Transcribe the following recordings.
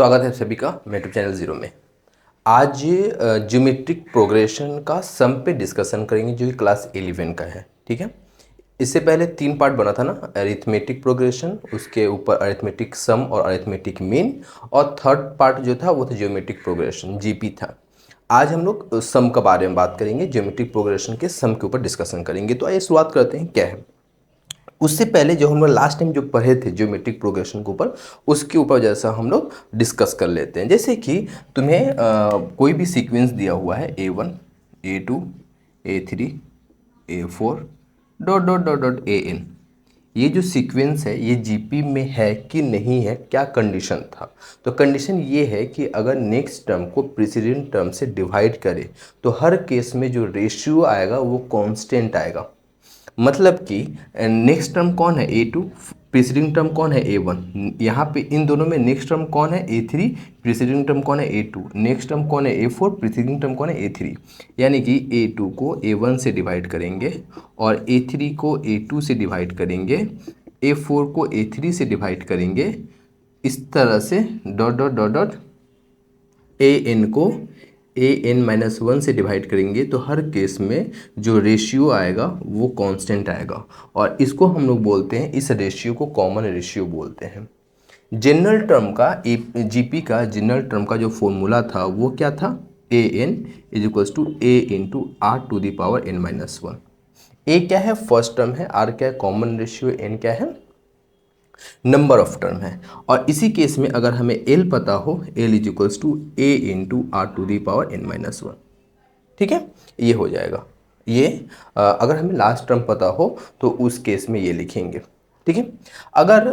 स्वागत है सभी का मेट्रो चैनल ज़ीरो में। आज ज्योमेट्रिक प्रोग्रेशन का सम पे डिस्कशन करेंगे जो कि क्लास 11 का है। ठीक है, इससे पहले 3 पार्ट बना था ना, अरिथमेटिक प्रोग्रेशन, उसके ऊपर अरिथमेटिक सम और अरिथमेटिक मीन, और थर्ड पार्ट जो था वो था ज्योमेट्रिक प्रोग्रेशन, जीपी था। आज हम लोग सम के बारे में बात करेंगे, ज्योमेट्रिक प्रोग्रेशन के सम के ऊपर डिस्कशन करेंगे। तो आइए शुरुआत करते हैं क्या है। उससे पहले जो हम लोग लास्ट टाइम जो पढ़े थे ज्योमेट्रिक प्रोग्रेशन के ऊपर, उसके ऊपर जैसा हम लोग डिस्कस कर लेते हैं। जैसे कि तुम्हें कोई भी सीक्वेंस दिया हुआ है A1, A2, A3, A4 dot dot dot dot AN। ये जो सीक्वेंस है ये जीपी में है कि नहीं है, क्या कंडीशन था। तो कंडीशन ये है कि अगर नेक्स्ट टर्म को प्रीसीडेंट टर्म से डिवाइड करे तो हर केस में जो रेशियो आएगा वो कांस्टेंट आएगा। मतलब कि नेक्स्ट टर्म कौन है A2, प्रीसीडिंग टर्म कौन है A1। यहाँ पे इन दोनों में नेक्स्ट टर्म कौन है A3, प्रीसीडिंग टर्म कौन है A2, नेक्स्ट टर्म कौन है A4, प्रीसीडिंग टर्म कौन है A3। यानी कि A2 को A1 से डिवाइड करेंगे और A3 को A2 से डिवाइड करेंगे, A4 को A3 से डिवाइड करेंगे, इस तरह से dot dot dot dot AN को AN-1 से डिवाइड करेंगे तो हर केस में जो रेशियो आएगा वो कांस्टेंट आएगा। और इसको हम लोग बोलते हैं, इस रेशियो को कॉमन रेशियो बोलते हैं। जनरल टर्म का जीपी का जनरल टर्म का जो फॉर्मूला था वो क्या था, AN = A × R⁴ A क्या है, फर्स्ट टर्म है, R क्या है, कॉमन रेशियो, N क्या है, नंबर ऑफ टर्म है। और इसी केस में अगर हमें L पता हो, L = A × R⁴ ठीक है, ये हो जाएगा। ये अगर हमें लास्ट टर्म पता हो तो उस केस में ये लिखेंगे। ठीक है, अगर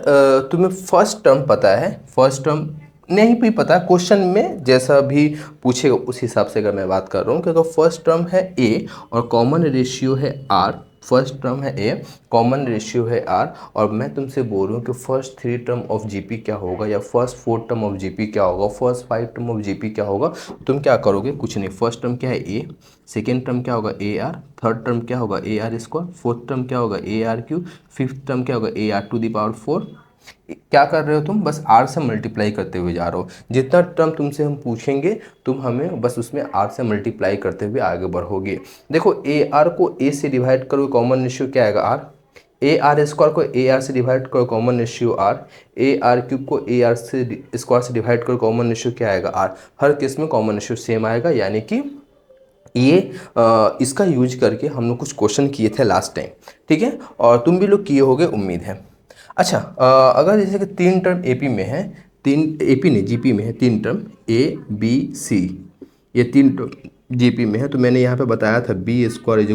तुम्हें फर्स्ट टर्म पता है, फर्स्ट टर्म नहीं भी पता, क्वेश्चन में जैसा भी पूछेगा उस हिसाब से अगर मैं बात कर रहा हूँ, क्योंकि फर्स्ट टर्म है A और कॉमन रेशियो है R, फर्स्ट टर्म है A, कॉमन रेशियो है R, और मैं तुमसे बोल रहा हूँ कि फर्स्ट 3 टर्म ऑफ जीपी क्या होगा, या फर्स्ट 4 टर्म ऑफ जीपी क्या होगा, फर्स्ट 5 टर्म ऑफ जीपी क्या होगा। तुम क्या करोगे, कुछ नहीं, फर्स्ट टर्म क्या है A, सेकेंड टर्म क्या होगा AR, थर्ड टर्म क्या होगा AR², फोर्थ टर्म क्या होगा AR³, फिफ्थ टर्म क्या होगा AR⁴। क्या कर रहे हो तुम, बस R से मल्टीप्लाई करते हुए जा रहे हो। जितना टर्म तुमसे हम पूछेंगे तुम हमें बस उसमें R से मल्टीप्लाई करते हुए आगे बढ़ोगे। देखो AR को A से डिवाइड करो, कॉमन रेशियो क्या आएगा R, AR² को AR से डिवाइड करो, कॉमन रेशियो R, AR³ को AR² से डिवाइड करो, कॉमन रेशियो क्या आएगा R। हर केस में कॉमन रेशियो सेम आएगा। यानी कि ये इसका यूज करके हम लोग कुछ क्वेश्चन किए थे लास्ट टाइम। ठीक है, और तुम भी लोग किए होगे उम्मीद है। अच्छा, अगर जैसे कि 3 टर्म AP में है, 3 AP नहीं GP में है, 3 टर्म A B C, ये 3 टर्म GP में है, तो मैंने यहाँ पे बताया था B² = A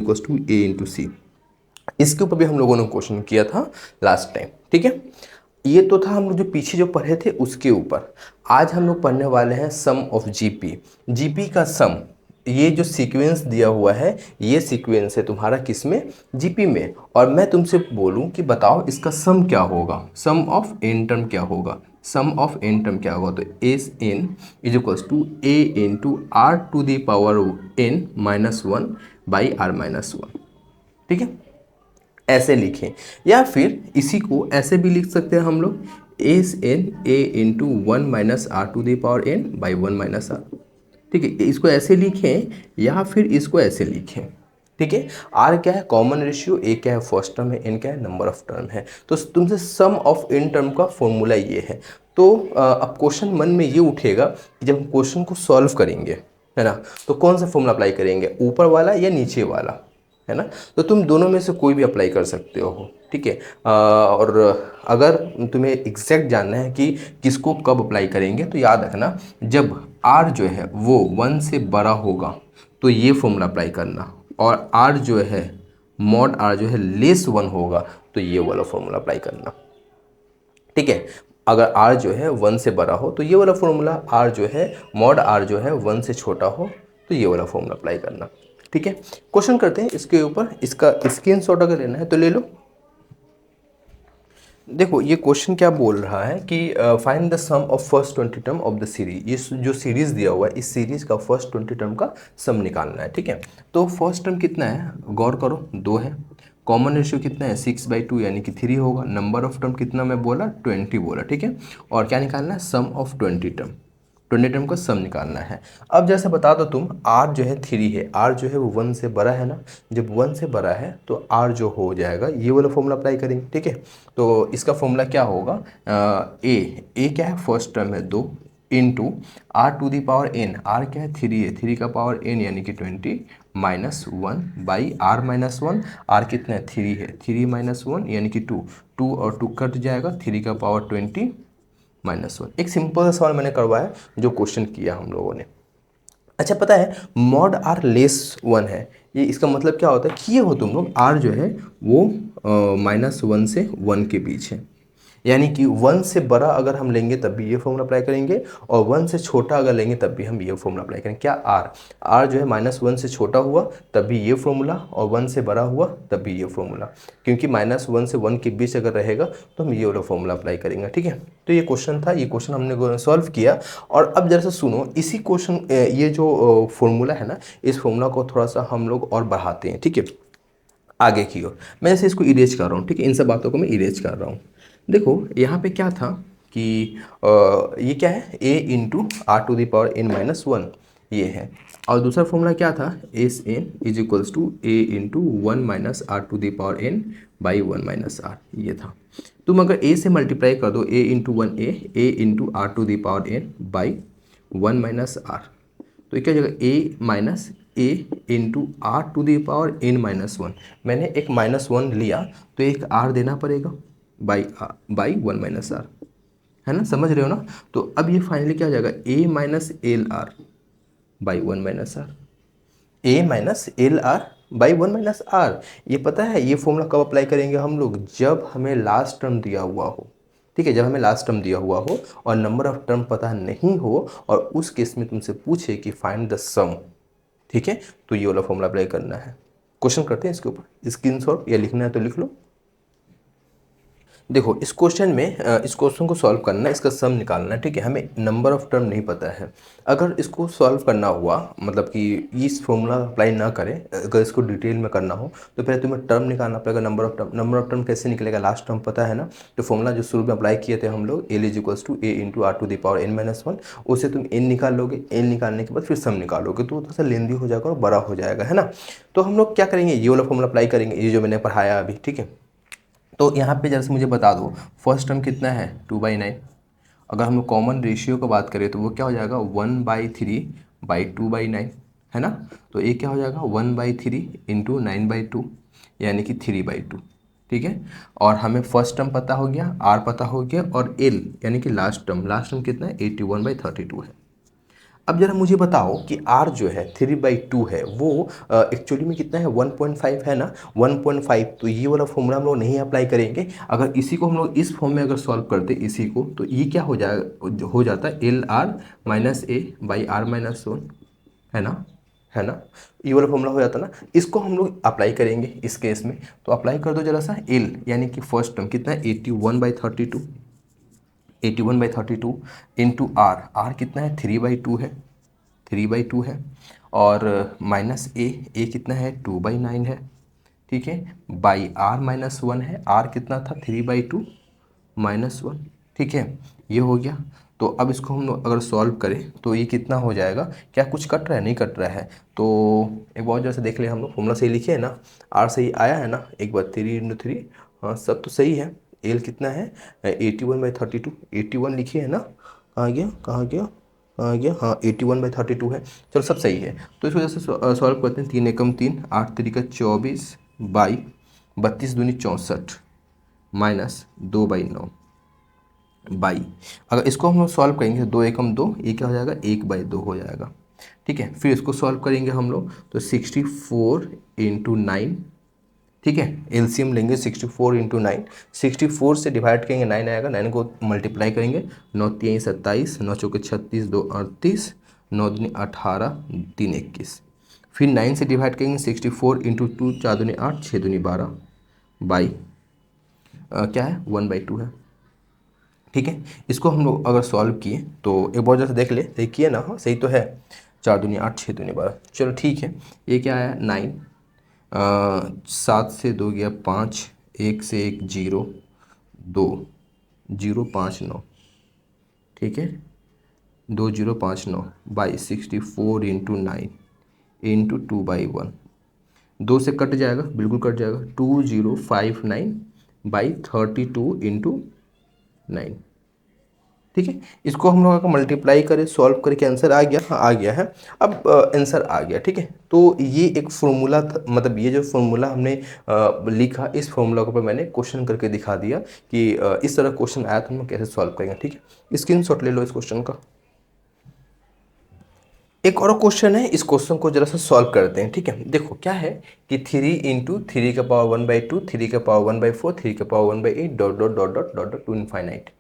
× C। इसके ऊपर भी हम लोगों ने क्वेश्चन किया था लास्ट टाइम। ठीक है, ये तो था हम लोग जो पीछे जो पढ़े थे उसके ऊपर। आज हम लोग पढ़ने वाले हैं सम ऑफ जीपी। जीपी का सम, ये जो सीक्वेंस दिया हुआ है ये सीक्वेंस है तुम्हारा किस में, जीपी में। और मैं तुमसे बोलूं कि बताओ इसका सम क्या होगा, सम ऑफ n टर्म क्या होगा, सम ऑफ n टर्म क्या होगा। तो SN = A × R⁴ ठीक है, ऐसे लिखें। या फिर इसी को ऐसे भी लिख सकते हैं हम लोग, SN A × 1 - R⁴ ठीक है, इसको ऐसे लिखें या फिर इसको ऐसे लिखें। ठीक है, R क्या है, कॉमन रेशियो, A क्या है, फर्स्ट टर्म है, N क्या है, नंबर ऑफ टर्म है। तो तुमसे सम ऑफ n टर्म का फॉर्मूला ये है। तो अब क्वेश्चन मन में ये उठेगा कि जब हम क्वेश्चन को सॉल्व करेंगे, है ना, तो कौन सा फॉर्मूला अप्लाई करेंगे, ऊपर वाला या नीचे वाला, है ना। तो तुम दोनों में से कोई भी अप्लाई कर सकते हो। ठीक है, और अगर तुम्हें एग्जैक्ट जानना है कि किसको कब अप्लाई करेंगे, तो याद रखना जब R जो है वो 1 से बड़ा होगा तो ये फॉर्मूला अप्लाई करना, और R जो है मॉड R जो है <1 होगा तो ये वाला फॉर्मूला अप्लाई करना। ठीक है, अगर R जो है 1 से बड़ा हो तो ये वाला फॉर्मूला, R जो है मॉड R जो है 1 से छोटा हो तो ये वाला फॉर्मूला अप्लाई करना। ठीक है, क्वेश्चन करते हैं इसके ऊपर। इसका स्क्रीनशॉट अगर लेना है तो ले लो। देखो ये क्वेश्चन क्या बोल रहा है कि find the sum of first 20 term of the series. ये जो सीरीज दिया हुआ है इस सीरीज का फर्स्ट 20 टर्म का सम निकालना है। ठीक है, तो फर्स्ट टर्म कितना है, गौर करो, 2 है, कॉमन रेशियो कितना है 6/2 यानी कि 3 होगा। नंबर ऑफ टर्म कितना मैं बोला 20 बोला, ठीक है। और क्या निकालना है सम ऑफ 20 टर्म का सम निकालना है। अब जैसे बता दो तुम r जो है 3 है, r जो है वो 1 से बड़ा है ना, जब 1 से बड़ा है तो r जो हो जाएगा ये वाला फॉर्मूला अप्लाई करेंगे, ठीक है। तो इसका फॉर्मूला क्या होगा, ए क्या है फर्स्ट टर्म है 2 इंटू r⁴n, r क्या है 3 है, 3 का पावर n यानी कि 20 -1 बाई r-1, r कितना है 3 है, 3 -1 यानी कि 2, 2 और 2 कट जाएगा, 3 का पावर 20 -1। एक सिंपल सा सवाल मैंने करवाया जो क्वेश्चन किया हम लोगों ने। अच्छा पता है मॉड आर लेस 1 है, ये इसका मतलब क्या होता है, किए हो तुम लोग r जो है वो -1 से 1 के बीच है, यानी कि 1 से बड़ा अगर हम लेंगे तब भी ये फॉर्मूला अप्लाई करेंगे, और 1 से छोटा अगर लेंगे तब भी हम ये फॉर्मूला अप्लाई करेंगे। क्या r जो है -1 से छोटा हुआ तब भी ये फॉर्मूला, और 1 से बड़ा हुआ तब भी ये फॉर्मूला, क्योंकि -1 से 1 के बीच अगर रहेगा तो हम ये वाला फॉर्मूला अप्लाई करेंगे, ठीक है। तो ये क्वेश्चन था, ये क्वेश्चन हमने सॉल्व किया। और अब जरा से सुनो, इसी क्वेश्चन ये जो फॉर्मूला है ना, इस फॉर्मूला को थोड़ा सा हम लोग और बढ़ाते हैं, ठीक है, आगे की ओर। मैं जैसे इसको इरेज कर रहा हूँ, ठीक है, इन सब बातों को मैं इरेज कर रहा हूँ। देखो यहाँ पे क्या था कि ये क्या है a इंटू r⁴n-1 ये है, और दूसरा फॉर्मूला क्या था Sn is equals to a into 1 minus r⁴n/1 - r, ये था। तुम अगर a से मल्टीप्लाई कर दो a into 1a, a into r⁴n/1 - r, तो क्या हो जाएगा a minus a into r⁴n-1। मैंने एक -1 लिया तो एक r देना पड़ेगा बाई 1 - r, है ना, समझ रहे हो ना। तो अब ये फाइनली क्या हो जाएगा a minus L R by 1 - r, a minus L R by 1 - r। ये पता है ये फॉर्मूला कब अप्लाई करेंगे हम लोग, जब हमें लास्ट टर्म दिया हुआ हो, ठीक है, जब हमें लास्ट टर्म दिया हुआ हो और नंबर ऑफ टर्म पता नहीं हो, और उस केस में तुमसे पूछे कि फाइंड द सम, ठीक है, तो ये वाला फॉर्मूला अप्लाई करना है। क्वेश्चन करते हैं इसके ऊपर, स्क्रीनशॉट या लिखना है तो लिख लो। देखो इस क्वेश्चन में इस क्वेश्चन को सॉल्व करना है, इसका सम निकालना है, ठीक है। हमें नंबर ऑफ टर्म नहीं पता है। अगर इसको सॉल्व करना हुआ, मतलब कि इस फॉर्मूला अप्लाई ना करें, अगर इसको डिटेल में करना हो तो पहले तुम्हें टर्म निकालना पड़ेगा, number of term. Number of term कैसे निकलेगा, लास्ट टर्म पता है ना। तो फॉर्मूला जो शुरू में अप्लाई किए थे हम लोग L is equals to a into r⁴n-1, उससे तुम n निकाल लोगे, n निकालने के बाद फिर सम निकालोगे, तो थोड़ा सा लेंदी हो जाएगा और बड़ा हो जाएगा, है ना। तो हम लोग क्या करेंगे, ये वाला फॉर्मूला अप्लाई करेंगे, ये जो मैंने पढ़ाया अभी, ठीक है। तो यहाँ पे जैसे मुझे बता दो फर्स्ट टर्म कितना है 2/9। अगर हम लोग कॉमन रेशियो की बात करें तो वो क्या हो जाएगा 1/3/2/9, है ना। तो ये क्या हो जाएगा 1/3 इंटू 9/2 यानी कि 3/2, ठीक है। और हमें फर्स्ट टर्म पता हो गया, r पता हो गया, और l यानी कि लास्ट टर्म कितना है 81/32 है। अब जरा मुझे बताओ कि r जो है 3/2 है, वो एक्चुअली में कितना है 1.5 है ना, 1.5। तो ये वाला फॉर्मूला हम लोग नहीं अप्लाई करेंगे। अगर इसी को हम लोग इस फॉर्म में अगर सॉल्व करते इसी को, तो ये क्या हो जाएगा, हो जाता है LR-A/r-1, है ना, ये वाला फॉर्मूला हो जाता ना। इसको हम लोग अप्लाई करेंगे इस केस में, तो अप्लाई कर दो जरा सा l, यानी कि फर्स्ट टर्म कितना है 81/32, 81/32 इंटू r कितना है 3/2 है, 3/2 है, और माइनस ए कितना है 2/9 है, ठीक है, बाई r-1 है, r कितना था 3/2 -1, ठीक है, ये हो गया। तो अब इसको हम लोग अगर सॉल्व करें तो ये कितना हो जाएगा, क्या कुछ कट रहा है, नहीं कट रहा है। तो एक बार जैसे देख ले, हम लोग फॉर्मूला सही लिखे है ना, r सही आया है ना, एक बार 3 × 3, हाँ सब तो सही है। l कितना है 81/32, 81 लिखिए है ना, कहाँ गया कहाँ गया कहाँ गया, हाँ 81/32 है। चलो सब सही है। तो इस वजह से सॉल्व करते हैं, 3 एकम 3, 8 तिरिका 24 बाई 32 दूनी 64 माइनस 2/9 बाई, अगर इसको हम लोग सॉल्व करेंगे 2 एकम 2, ये क्या हो जाएगा 1/2 हो जाएगा, ठीक है। फिर इसको सॉल्व करेंगे हम लोग तो 64 × 9, ठीक है, एलसीएम लेंगे 64 × 9, 64 से डिवाइड करेंगे 9 आएगा, 9 को मल्टीप्लाई करेंगे, 9 × 3 = 27, 9 × 4 = 36, 2 × 38, 9 दूनी 18, 3 × 21। फिर 9 से डिवाइड करेंगे 64 × 2, 4 दूनी 8, 6 दूनी 12 बाई क्या है 1/2 है, ठीक है। इसको हम लोग अगर सॉल्व किए तो एक बार जैसे देख ले, सही किए ना, हाँ सही तो है, 4 दूनी 8, 6 दूनी 12, चलो ठीक है। ये क्या आया 9, 7 से 2 गया 5, 1 से 1 0, 2 0 5 9, ठीक है, 2059 बाई 64 इंटू 9 इंटू 2/1, 2 से कट जाएगा, बिल्कुल कट जाएगा, 2059 बाई 32 इंटू 9, ठीक है। इसको हम लोग अगर मल्टीप्लाई करें, सॉल्व करके आंसर आ गया, हाँ आ गया है। अब आंसर आ गया, ठीक है। तो ये एक फॉर्मूला था, मतलब ये जो फॉर्मूला हमने लिखा, इस फॉर्मूला को मैंने क्वेश्चन करके दिखा दिया कि इस तरह क्वेश्चन आया तो हम कैसे सॉल्व करेंगे, ठीक है। स्क्रीनशॉट ले लो इस क्वेश्चन का। एक और क्वेश्चन है, इस क्वेश्चन को जरा सा सॉल्व करते हैं, ठीक है। देखो क्या है कि 3 into 3⁻1/2, 3⁻1/4, 3⁻1/8 dot dot dot dot dot dot to infinite.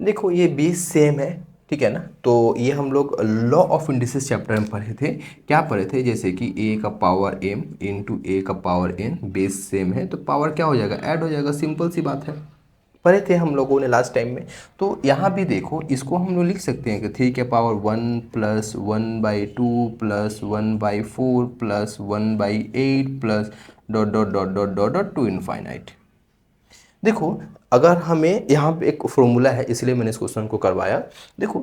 देखो ये बेस सेम है, ठीक है ना। तो ये हम लोग लॉ ऑफ इंडिसेस चैप्टर में पढ़े थे। क्या पढ़े थे, जैसे कि a का पावर m इंटू ए का पावर n, बेस सेम है तो पावर क्या हो जाएगा, ऐड हो जाएगा, सिंपल सी बात है। पढ़े थे हम लोगों ने लास्ट टाइम में। तो यहाँ भी देखो, इसको हम लोग लिख सकते हैं कि 3⁻1 plus 1/2 plus 1/4 plus 1/8 plus dot dot dot dot dot dot to infinite. देखो अगर हमें यहाँ पे एक फॉर्मूला है, इसलिए मैंने इस क्वेश्चन को करवाया। देखो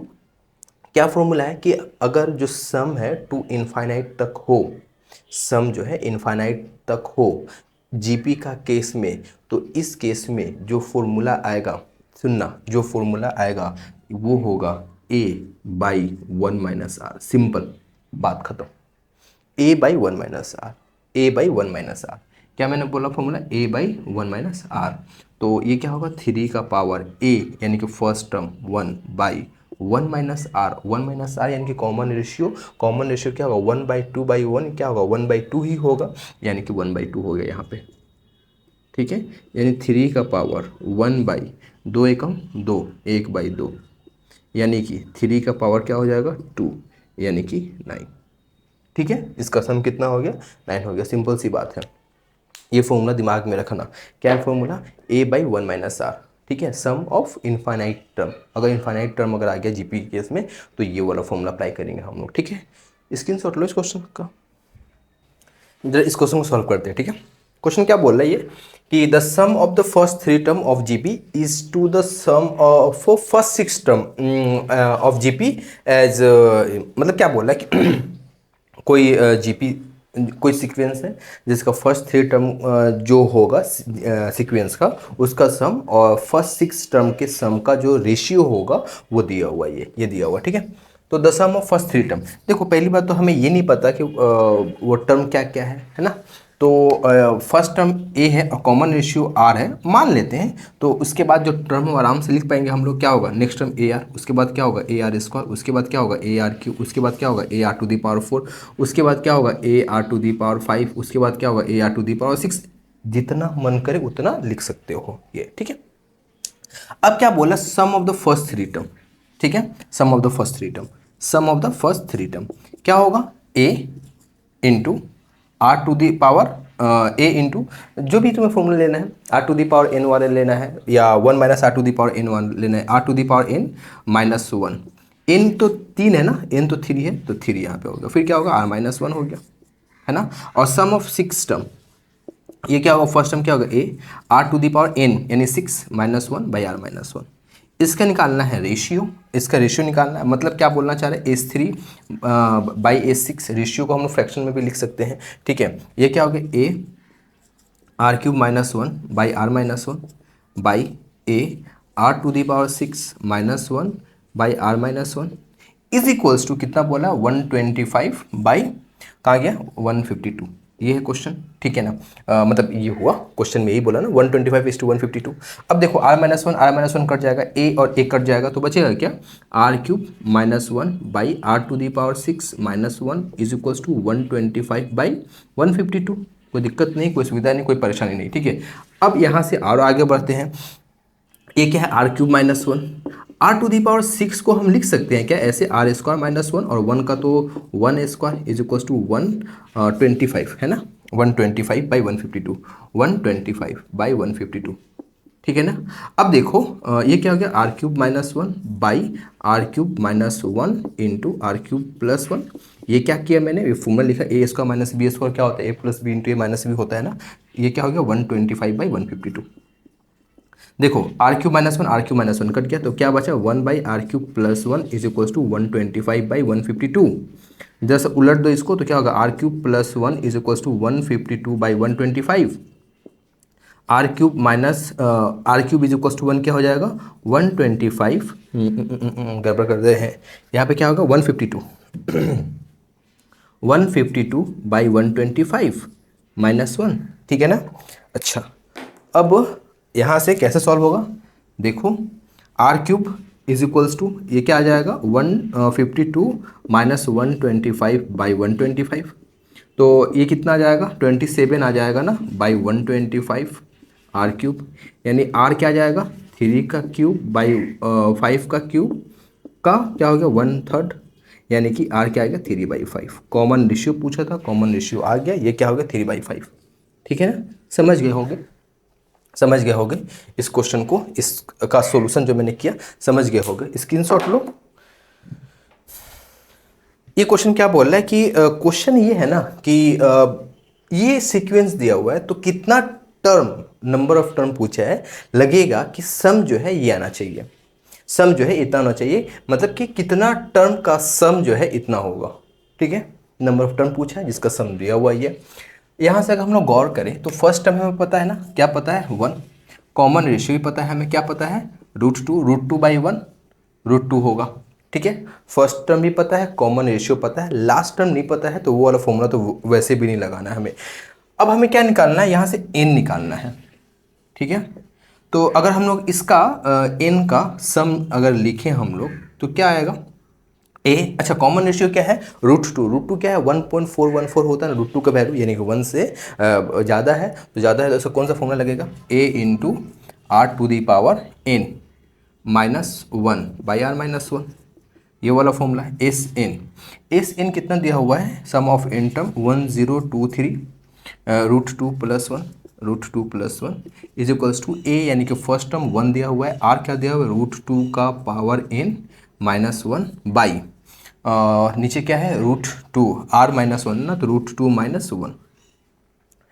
क्या फॉर्मूला है कि अगर जो सम है टू इनफाइनाइट तक हो, सम जो है इनफाइनाइट तक हो जीपी का केस में, तो इस केस में जो फॉर्मूला आएगा, सुनना, जो फॉर्मूला आएगा वो होगा a/1 - r, सिंपल, बात खत्म। a/1 - r, a/1 - r, क्या मैंने बोला फॉर्मूला, a/1 - r। तो ये क्या होगा, 3 का पावर a यानी कि फर्स्ट टर्म 1/1 - r, 1 - r यानी कि कॉमन रेशियो, कॉमन रेशियो क्या होगा, 1/2/1 क्या होगा, 1/2 ही होगा, यानी कि 1/2 हो गया यहाँ पे, ठीक है। यानी 3 का पावर 1/2 एकम 2, 1/2, यानी कि 3 का पावर क्या हो जाएगा 2, यानी कि 9, ठीक है। इसका सम कितना हो गया, 9 हो गया, सिंपल सी बात है। ये फॉर्मूला दिमाग में रखना, क्या है फॉर्मूला, a/1 - r, ठीक है, सम ऑफ इनफाइनाइट टर्म। अगर इनफाइनाइट टर्म अगर आ गया जीपी के केस में तो ये वाला फॉर्मूला अप्लाई करेंगे हम लोग, ठीक है। स्क्रीनशॉट लो इस क्वेश्चन का, जरा इस क्वेश्चन को सॉल्व करते हैं, ठीक है। क्वेश्चन क्या बोल रहा है ये कि the sum of the first 3 term of GP is to the sum of first 6 term of GP as, मतलब क्या बोल रहा है कि कोई जीपी कोई सीक्वेंस है जिसका फर्स्ट 3 टर्म जो होगा सीक्वेंस का, उसका सम और फर्स्ट 6 टर्म के सम का जो रेशियो होगा वो दिया हुआ है, ये दिया हुआ, ठीक है। तो the sum of first 3 term, देखो पहली बात तो हमें ये नहीं पता कि वो टर्म क्या क्या है ना। तो फर्स्ट टर्म ए है और कॉमन रेशियो आर है, मान लेते हैं। तो उसके बाद जो टर्म हम आराम से लिख पाएंगे हम लोग, क्या होगा, नेक्स्ट टर्म ए आर, उसके बाद क्या होगा AR², उसके बाद क्या होगा AR3, उसके बाद क्या होगा AR⁴, उसके बाद क्या होगा AR⁵, उसके बाद क्या होगा AR⁶। जितना मन करे उतना लिख सकते हो ये, ठीक है। अब क्या बोला, sum of the first 3 term, ठीक है, sum of the first 3 term, sum of the first 3 term क्या होगा, a into R⁴ a into जो भी तुम्हें फॉर्मूला लेना है, R⁴n वाले लेना है या 1 - R⁴n 1 लेना है, R⁴n - 1, n तो 3 है ना, n तो 3 है तो 3 यहाँ पे होगा, फिर क्या होगा R-1 हो गया, है ना। और सम ऑफ 6 टर्म, ये क्या होगा, फर्स्ट टर्म क्या होगा a, R⁴n यानी 6 - 1/R-1, इसका निकालना है रेशियो, इसका रेशियो निकालना है, मतलब क्या बोलना चाह रहे हैं, S3/S6, रेशियो को हम लोग फ्रैक्शन में भी लिख सकते हैं, ठीक है। ये क्या हो गया, a R³ - 1/R-1 by a R⁶ - 1/R-1 is equals to कितना बोला, 125 बाई कहाँ गया 152, ये है क्वेश्चन, ठीक है ना। मतलब ये हुआ क्वेश्चन में यही बोला ना, 125:152। अब देखो R-1 कट जाएगा, a और a कट जाएगा तो बचेगा क्या, R³ - 1/R⁶ - 1 is equals to 125/152। कोई दिक्कत नहीं, कोई सुविधा नहीं, कोई परेशानी नहीं, ठीक है। अब यहाँ से और आगे बढ़ते हैं, ये क्या है R³ - 1, R⁶ को हम लिख सकते हैं क्या ऐसे, R² - 1 और 1 का तो 1² इज इक्वल्स टू 125, है ना, 125/152, 125/152, ठीक है ना। अब देखो ये क्या हो गया, R³ - 1 by R³ - 1 into R³ + 1 ये क्या किया मैंने, ये फॉर्मूला लिखा ए स्क्वायर माइनस बी स्क्वायर क्या होता है, ए प्लस बी इंटू ए माइनस बी होता है ना, ये क्या हो गया 125/152। देखो r³ - 1 कट गया तो क्या बचा 1/r³ + 1 इज इक्वल्स टू 125/152। जैसे उलट दो इसको तो क्या होगा r³ + 1 is equals to 152/125। r³ is equals to 1 क्या हो जाएगा 125, गड़बड़ कर रहे हैं, यहाँ पे क्या होगा 152 152/125 -1, ठीक है ना। अच्छा, अब यहाँ से कैसे सॉल्व होगा, देखो r³ इज इक्वल्स टू ये क्या आ जाएगा 152 - 125/125, तो ये कितना आ जाएगा 27 आ जाएगा ना बाई 125 r³, यानी r क्या आ जाएगा 3 का क्यूब बाई 5 का क्यूब का क्या हो गया 1/3, यानी कि r क्या आ गया 3/5। कॉमन रेशियो पूछा था, कॉमन रेशियो आ गया, ये क्या हो गया 3/5, ठीक है ना। समझ गए होंगे इस क्वेश्चन को, इसका सॉल्यूशन जो मैंने किया समझ गए होंगे, स्क्रीनशॉट लो। ये क्वेश्चन क्या बोल रहा है कि क्वेश्चन ये है ना कि ये सीक्वेंस दिया हुआ है तो कितना टर्म, नंबर ऑफ टर्म पूछा है, लगेगा कि सम जो है ये आना चाहिए, सम जो है इतना होना चाहिए, मतलब कि कितना टर्म का सम जो है इतना होगा, ठीक है। नंबर ऑफ टर्म पूछा है जिसका सम दिया हुआ ये। यहाँ से अगर हम लोग गौर करें तो फर्स्ट टर्म हमें पता है ना, क्या पता है 1, कॉमन रेशियो भी पता है हमें, क्या पता है √2/1 √2 होगा, ठीक है। फर्स्ट टर्म भी पता है, कॉमन रेशियो पता है, लास्ट टर्म नहीं पता है तो वो वाला फॉर्मूला तो वैसे भी नहीं लगाना है हमें। अब हमें क्या निकालना है, यहाँ से n निकालना है, ठीक है। तो अगर हम लोग इसका n का सम अगर लिखें हम लोग तो क्या आएगा अच्छा कॉमन रेशियो क्या है √2 क्या है 1.414 होता है ना √2 का वैल्यू, यानी कि 1 से ज़्यादा है तो इसका कौन सा फॉर्मूला लगेगा a × r⁴ -1/r-1, ये वाला फॉर्मूला है Sn कितना दिया हुआ है, sum of n term 1023 √2 + 1 is equals to a, यानी कि फर्स्ट टर्म 1 दिया हुआ है, r क्या दिया हुआ है √2 का पावर n -1 बाई नीचे क्या है √2 r -1 ना, तो √2 - 1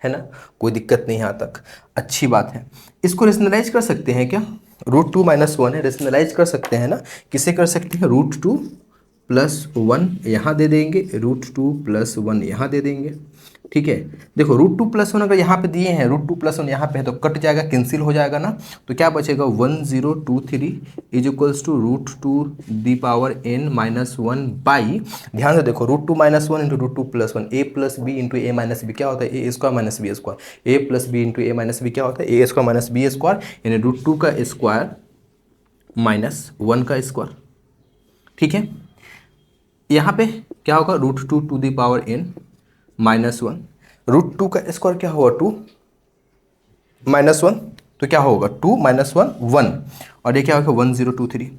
है ना, कोई दिक्कत नहीं यहाँ तक, अच्छी बात है। इसको रेशनलाइज कर सकते हैं क्या, √2 - 1 है, रेशनलाइज कर सकते हैं ना, किसे कर सकते हैं √2 + 1 यहाँ दे देंगे, √2 + 1 यहाँ दे देंगे, ठीक है। देखो √2 + 1 अगर यहाँ पे दिए हैं, √2 + 1 यहाँ पे है तो कट जाएगा, कैंसिल हो जाएगा ना, तो क्या बचेगा 1023 is equals to √2n - 1 by, ध्यान से देखो √2 - 1 × √2 + 1 a + b × a - b क्या होता है a² - b², a + b × a - b क्या होता है a² - b², यानी √2 का स्क्वायर -1 का स्क्वायर, ठीक है। यहाँ पे क्या होगा √2n -1, √2 का स्क्वायर क्या होगा 2 -1, तो क्या होगा 2 - 1 1, और ये क्या होगा 1023,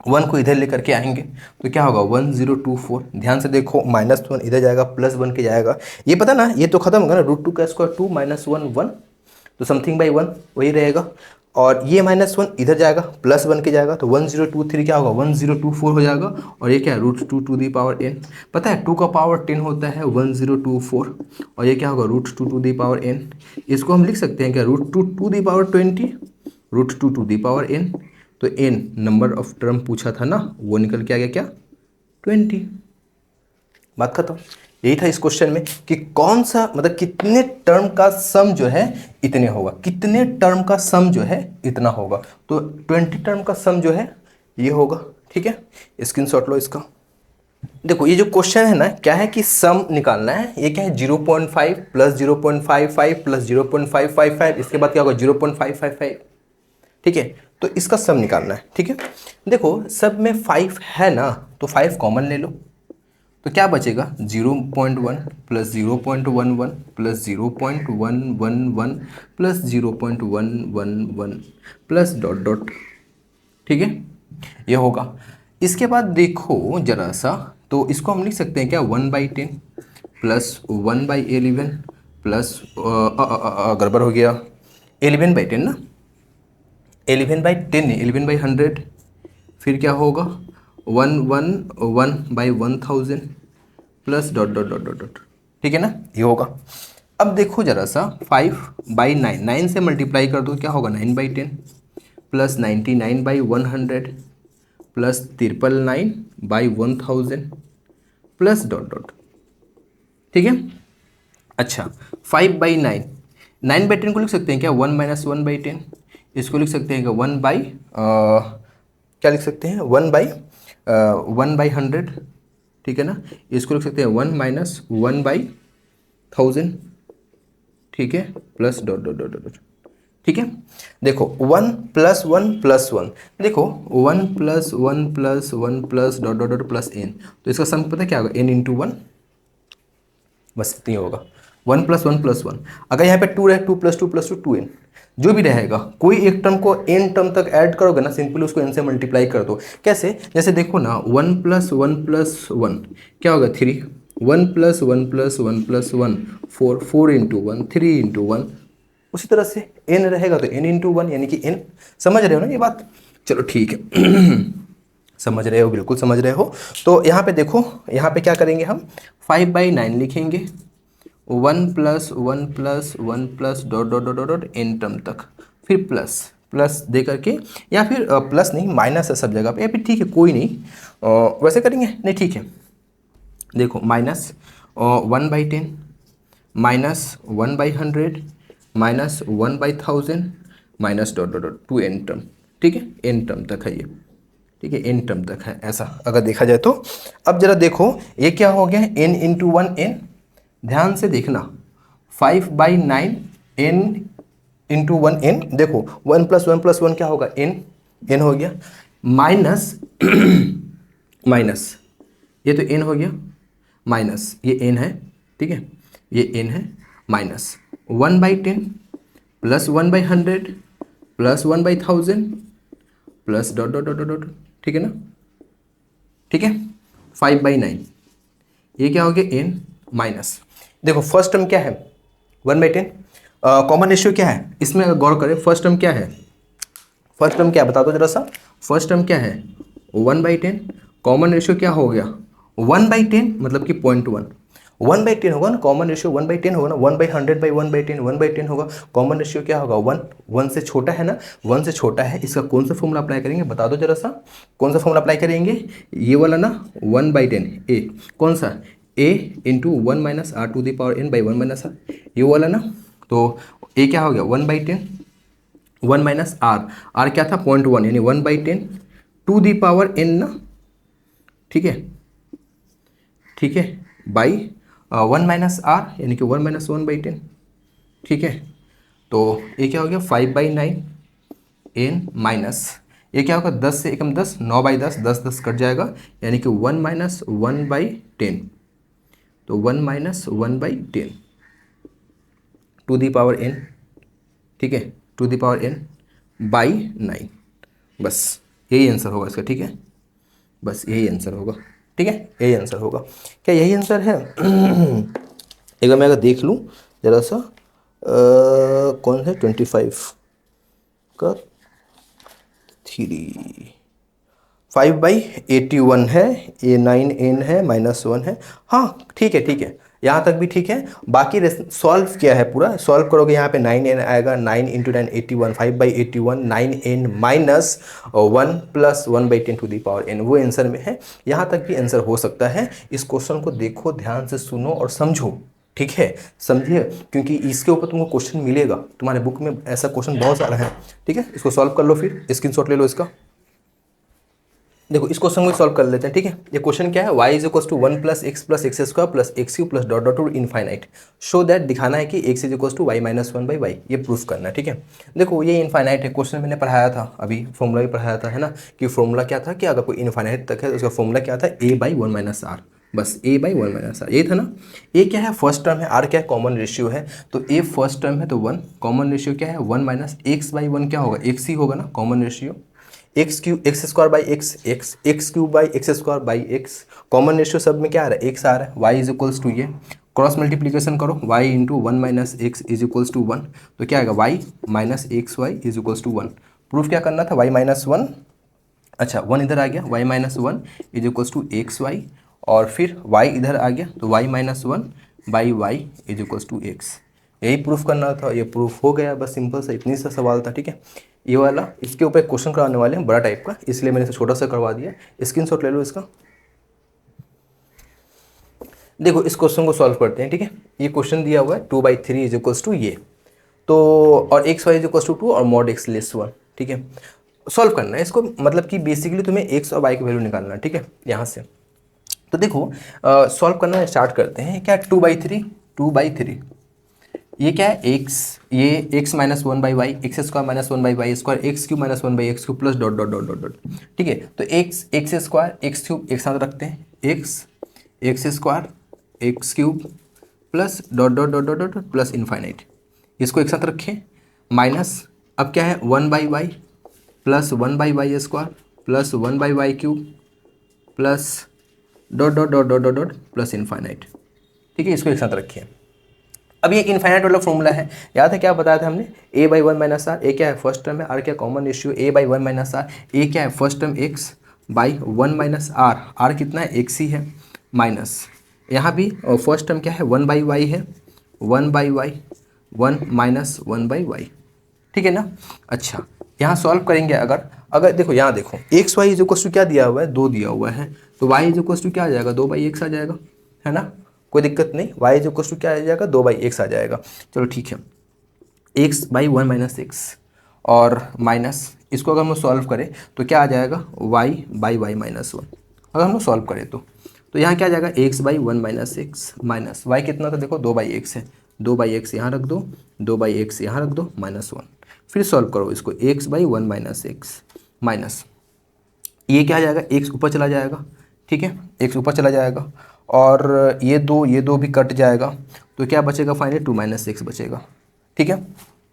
1 को इधर लेकर के आएंगे तो क्या होगा 1024, ध्यान से देखो -1 इधर जाएगा +1 के जाएगा, ये पता ना, ये तो खत्म होगा ना, √2 का स्क्वायर 2 - 1 1, तो समथिंग बाई 1 वही रहेगा, और ये -1 इधर जाएगा +1 के जाएगा, तो 1023 क्या होगा 1024 हो जाएगा, और ये क्या है √2n, पता है 2 का पावर 10 होता है 1024, और ये क्या होगा √2n, इसको हम लिख सकते हैं क्या √2 √2n, तो n नंबर ऑफ टर्म पूछा था ना, वो निकल के आ गया क्या 20, बात खत्म। यही था इस क्वेश्चन में कि कौन सा मतलब कितने टर्म का सम जो है इतने होगा, कितने टर्म का सम जो है इतना होगा, तो 20 टर्म का सम जो है ये होगा, ठीक है। स्क्रीनशॉट लो इसका। देखो ये जो क्वेश्चन है ना क्या है कि सम निकालना है, ये क्या है 0.5 + 0.55 + 0.555, इसके बाद क्या होगा 0.555, ठीक है, तो इसका सम निकालना है, ठीक है। देखो सब में 5 है ना, तो 5 कॉमन ले लो, तो क्या बचेगा 0.1 + 0.11 + 0.111 + 0.111 प्लस डॉट डॉट, ठीक है, ये होगा। इसके बाद देखो जरा सा, तो इसको हम लिख सकते हैं क्या 1/10 + 1/11 प्लस गड़बड़ हो गया 11/10 ना, 11/10 नहीं 11/100, फिर क्या होगा 111/1000 plus dot dot dot dot dot, ठीक है ना, ये होगा। अब देखो जरा सा 5/9, 9 से मल्टीप्लाई कर दो क्या होगा 9/10 plus 99/100 plus 999/1000 plus dot dot, ठीक है। अच्छा 5/9, 9/10 को लिख सकते हैं क्या 1 - 1/10, इसको लिख सकते हैं क्या 1 बाई क्या लिख सकते हैं 1/100, ठीक है ना, इसको लिख सकते हैं 1 - 1/1000, ठीक है, plus dot dot dot dot, ठीक है। देखो 1 + 1 + 1, देखो 1 + 1 + 1 plus dot dot dot plus n, तो इसका सम पता है क्या होगा n × 1, बस इतनी होगा 1 + 1 + 1। अगर यहाँ पे 2 रहे 2 + 2 + 2 2n, जो भी रहेगा कोई एक टर्म को n टर्म तक ऐड करोगे ना, सिंपली उसको n से मल्टीप्लाई कर दो। कैसे, जैसे देखो ना 1 + 1 + 1 क्या होगा 3, 1 + 1 + 1 + 1 4, 4 × 1 3 × 1, उसी तरह से n रहेगा तो n × 1 यानी कि n। समझ रहे हो ना ये बात, चलो ठीक है समझ रहे हो, बिल्कुल समझ रहे हो। तो यहाँ पे देखो, यहाँ पे क्या करेंगे हम 5/9 लिखेंगे 1 + 1 + 1 plus dot dot dot dot n term तक, फिर प्लस प्लस दे करके, या फिर प्लस नहीं माइनस है सब जगह पे, या फिर ठीक है कोई नहीं वैसे करेंगे, नहीं ठीक है। देखो minus 1/10 minus 1/100 minus 1/1000 minus dot dot dot 2n term, ठीक है, n टर्म तक है ये, ठीक है, n टर्म तक है ऐसा अगर देखा जाए तो। अब जरा देखो ये क्या हो गया n × 1 n, ध्यान से देखना 5/9 n × 1 n, देखो 1 + 1 + 1 क्या होगा n हो गया, माइनस माइनस ये तो n हो गया, माइनस ये n है, ठीक है, ये n है, minus 1/10 plus 1/100 plus 1/1000 plus dot dot dot dot, ठीक है ना, ठीक है। 5/9 ये क्या हो गया n माइनस, देखो फर्स्ट टर्म क्या है 1/10, कॉमन रेशियो क्या है इसमें अगर गौर करें, फर्स्ट टर्म क्या है, फर्स्ट टर्म क्या है बता दो जरा सा, फर्स्ट टर्म क्या है 1/10, कॉमन रेशियो क्या हो गया 1/10 मतलब कि 0.1, 1/10 होगा ना, कॉमन रेशियो 1/10 होगा ना, 1/100/1/10 1/10 होगा, कॉमन रेशियो क्या होगा 1, 1 से छोटा है ना, 1 से छोटा है, इसका कौन सा फॉर्मूला अप्लाई करेंगे बता दो जरा सा, कौन सा फॉर्मूला अप्लाई करेंगे, ये वाला ना 1/10 ए, कौन सा a × 1 - r⁴n/1 - r, ये वाला ना, तो a क्या हो गया 1/10 1 - r क्या था 0.1 यानी 1/10⁴n ना, ठीक है, ठीक है, बाई 1 - r यानी कि 1 - 1/10, ठीक है। तो ये क्या हो गया 5/9 n माइनस ये क्या होगा 10 से एकम 10, 9/10, 10 10 कट जाएगा यानी कि 1 - 1/10, तो 1 - 1/10 ⁴n, ठीक है, ⁴n बाई 9, बस यही आंसर होगा इसका, ठीक है, बस यही आंसर होगा, ठीक है, यही आंसर होगा। क्या यही आंसर है एक बार मैं अगर देख लूँ जरा सा कौन है 25 का 3 5/81 है, ये 9n है -1 है, हाँ ठीक है ठीक है, यहाँ तक भी ठीक है। बाकी सॉल्व किया है पूरा, सॉल्व करोगे यहाँ पे 9n आएगा, 9 × 9 81, 5/81 9n माइनस 1 प्लस 1/10⁴n वो आंसर में है, यहाँ तक भी आंसर हो सकता है। इस क्वेश्चन को देखो ध्यान से, सुनो और समझो, ठीक है, समझिए, क्योंकि इसके ऊपर तुमको क्वेश्चन मिलेगा, तुम्हारे बुक में ऐसा क्वेश्चन बहुत सारा है, ठीक है। इसको सॉल्व कर लो, फिर स्क्रीनशॉट ले लो इसका। देखो इस क्वेश्चन को सॉल्व कर लेते हैं, ठीक है। ये क्वेश्चन क्या है, y = 1 + x + x² + x³ + dot dot to infinite, show that दिखाना है कि x = y - 1/y, ये प्रूफ करना है, ठीक है। देखो ये इनफाइनाइट है, क्वेश्चन मैंने पढ़ाया था अभी, फॉर्मूला भी पढ़ाया था, है ना, कि फॉर्मूला क्या था कि अगर कोई इनफाइनाइट तक है तो उसका फॉर्मूला क्या था a/1 - r, बस a/1 - r, ये था ना। a क्या है फर्स्ट टर्म है, r क्या है कॉमन रेशियो है, तो a फर्स्ट टर्म है तो 1, कॉमन रेशियो क्या है 1 - x/1 क्या होगा x ही होगा ना, common ratio x³ x² common ratio सब में क्या आ रहा है x आ रहा है, y = ये क्रॉस मल्टीप्लीकेशन करो, y × 1 - x = 1, तो क्या आएगा y - xy = 1, प्रूफ क्या करना था y - 1, अच्छा 1 इधर आ गया, y - 1 = xy, और फिर y इधर आ गया तो y minus one by y is equals to x. यही प्रूफ करना था, ये प्रूफ हो गया, बस सिंपल सा इतनी सा सवाल था। ठीक है, ये वाला इसके ऊपर क्वेश्चन कराने वाले हैं बड़ा टाइप का, इसलिए मैंने इसे छोटा सा करवा दिया। स्क्रीनशॉट ले लो इसका। देखो इस क्वेश्चन को सॉल्व करते हैं। ठीक है, ये क्वेश्चन दिया हुआ है 2/3 इज इक्वल्स टू ये, तो और x y is equals to 2 और मॉड एक्स लेस 1। ठीक है, सॉल्व करना है इसको, मतलब कि बेसिकली तुम्हें एक्स और वाई की वैल्यू निकालना है। ठीक है, यहाँ से तो देखो सॉल्व करना स्टार्ट करते हैं। क्या 2/3 ये क्या है एक्स, ये x minus one by y, x square minus one by y square, x cube minus one by x cube plus dot dot dot dot dot. ठीक है, तो एक्स स्क्वायर एक्स क्यूब एक साथ रखते हैं, x square x cube plus dot dot dot dot dot plus infinite, इसको एक साथ रखें, माइनस अब क्या है 1/y plus 1/y square plus 1/y cube plus dot dot dot dot dot dot plus infinite. ठीक है, इसको एक साथ रखिए। अब ये इन्फाइनाइट वाला फॉर्मूला है, याद है क्या बताया था हमने, a/1 माइनस आर, ए क्या है फर्स्ट टर्म है, आर क्या common ratio, a/1 minus r, a क्या है first term x by 1 minus r, r कितना है x ही है, माइनस यहाँ भी फर्स्ट टर्म क्या है 1/y है, 1/y 1 माइनस 1/y। ठीक है ना। अच्छा यहाँ सॉल्व करेंगे, अगर देखो यहाँ देखो x y is equal to क्या दिया हुआ है, 2 दिया हुआ है, तो y इज इक्वल टू क्या आ जाएगा 2/x आ जाएगा, है ना, कोई दिक्कत नहीं, y इज इक्वल टू क्या आ जाएगा 2/x आ जाएगा। चलो ठीक है, x/1 माइनस एक्स और माइनस इसको अगर हम सॉल्व करें तो क्या आ जाएगा y/y माइनस वन, अगर हम सॉल्व करें तो यहाँ क्या आ जाएगा x/1 minus x minus y कितना था देखो 2/x है, 2/x यहाँ रख दो, 2/x यहाँ रख दो माइनस वन, फिर सॉल्व करो इसको x/1 माइनस एक्स माइनस ये क्या आ जाएगा x ऊपर चला जाएगा। ठीक है, x ऊपर चला जाएगा और ये दो भी कट जाएगा, तो क्या बचेगा फाइनली 2 माइनस एक्स बचेगा। ठीक है,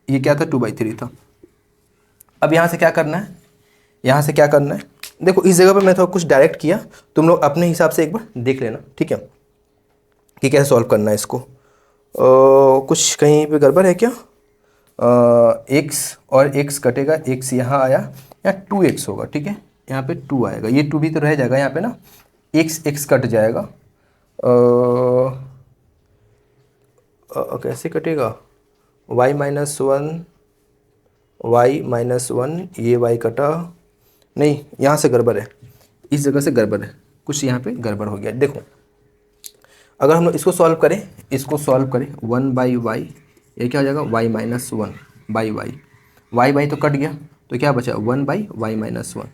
ये क्या था 2/3 था। अब यहाँ से क्या करना है, यहाँ से क्या करना है, देखो इस जगह पे मैं थोड़ा कुछ डायरेक्ट किया, तुम लोग अपने हिसाब से एक बार देख लेना। ठीक है, कि कैसे सॉल्व करना है इसको, कुछ कहीं पे गड़बड़ है क्या, एक्स और एक्स कटेगा, एक्स यहाँ आया, यहाँ 2x होगा। ठीक है, यहाँ पे 2 आएगा, ये 2 भी तो रह जाएगा यहाँ पे ना, x कट जाएगा, कैसे कटेगा y माइनस वन, ये y कटा नहीं, यहाँ से गड़बड़ है, इस जगह से गड़बड़ है, कुछ यहाँ पे गड़बड़ हो गया। देखो अगर हम लोग इसको सॉल्व करें 1/y, ये क्या हो जाएगा y minus one by y, y तो कट गया, तो क्या बचा 1/y माइनस वन,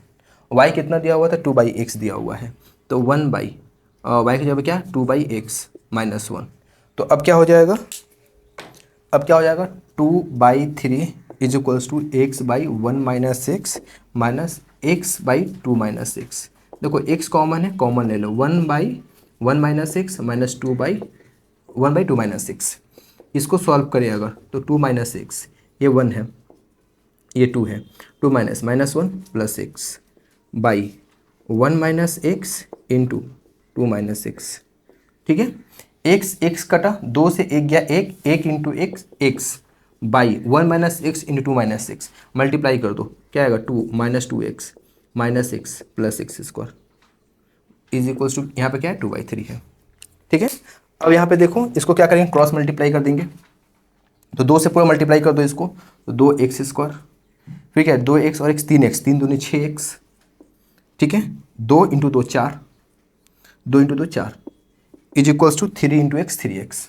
y कितना दिया हुआ था 2/x दिया हुआ है, तो 1/y की जगह क्या 2/x माइनस वन, तो अब क्या हो जाएगा, 2/3 is equals to x/1 minus x minus x/2 minus x. देखो x कॉमन है, कॉमन ले लो, 1/1 minus x minus 1/2 minus x, इसको सॉल्व करें अगर तो 2 माइनस एक्स, ये 1 है ये 2 है, 2 minus minus 1 plus x by 1 minus x into 2 minus x. ठीक है, x कटा, 2 से 1 गया, 1 into x by 1 minus x into 2 minus x, multiply कर दो, क्या आएगा 2 minus 2x minus x plus x square is equals to, यहाँ पे क्या है 2/3 है। ठीक है, अब यहाँ पे देखो इसको क्या करेंगे, क्रॉस मल्टीप्लाई कर देंगे, तो 2 से पूरा मल्टीप्लाई कर दो इसको, तो 2x स्क्वायर, फिर क्या है 2x और x 3x, 3 दूनी 6x। ठीक है, 2 into 2 4, 2 into 2 4 is equals to 3 into x 3x,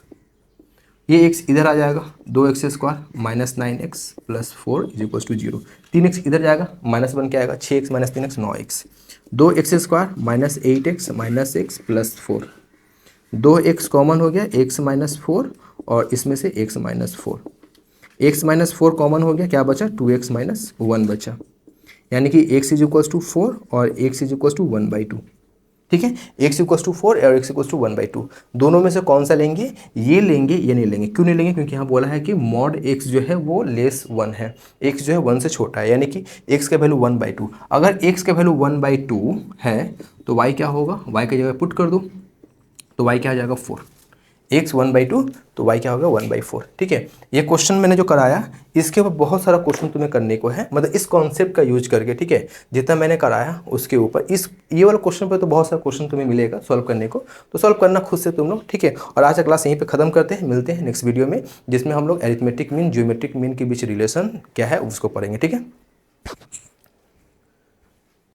ये x इधर आ जाएगा, 2x square minus 9x plus 4 is equals to 0, 3x इधर जाएगा, माइनस 1 क्या आएगा 6x minus 3x 9x, 2x square minus 8x minus x plus 4, 2x common हो गया, x माइनस 4 और इसमें से x minus 4, x minus 4 common हो गया, क्या बचा 2x माइनस 1 बचा, यानी कि x इज इक्वल्स टू 4 और x इज इक्वल्स टू 1/2। ठीक है, x इक्वल्स टू 4 और x इक्वल्स टू 1/2, दोनों में से कौन सा लेंगे, ये लेंगे ये नहीं लेंगे, क्यों नहीं लेंगे, क्योंकि यहाँ बोला है कि मॉड x जो है वो लेस 1 है, x जो है 1 से छोटा है, यानी कि x का वैल्यू 1/2, अगर x का वैल्यू 1/2 है तो y क्या होगा, y की जगह पुट कर दो, तो y क्या आ जाएगा 4, एक्स 1/2 तो वाई क्या होगा 1/4। ठीक है, ये क्वेश्चन मैंने जो कराया इसके ऊपर बहुत सारा क्वेश्चन तुम्हें करने को है, मतलब इस कॉन्सेप्ट का यूज करके। ठीक है, जितना मैंने कराया उसके ऊपर इस ये वाला क्वेश्चन पर तो बहुत सारा क्वेश्चन तुम्हें मिलेगा सॉल्व करने को, तो सॉल्व करना खुद से तुम लोग। ठीक है, और आज का क्लास यहीं पे खत्म करते हैं, मिलते हैं नेक्स्ट वीडियो में जिसमें हम लोग एरिथमेटिक मीन ज्योमेट्रिक मीन के बीच रिलेशन क्या है उसको पढ़ेंगे। ठीक है।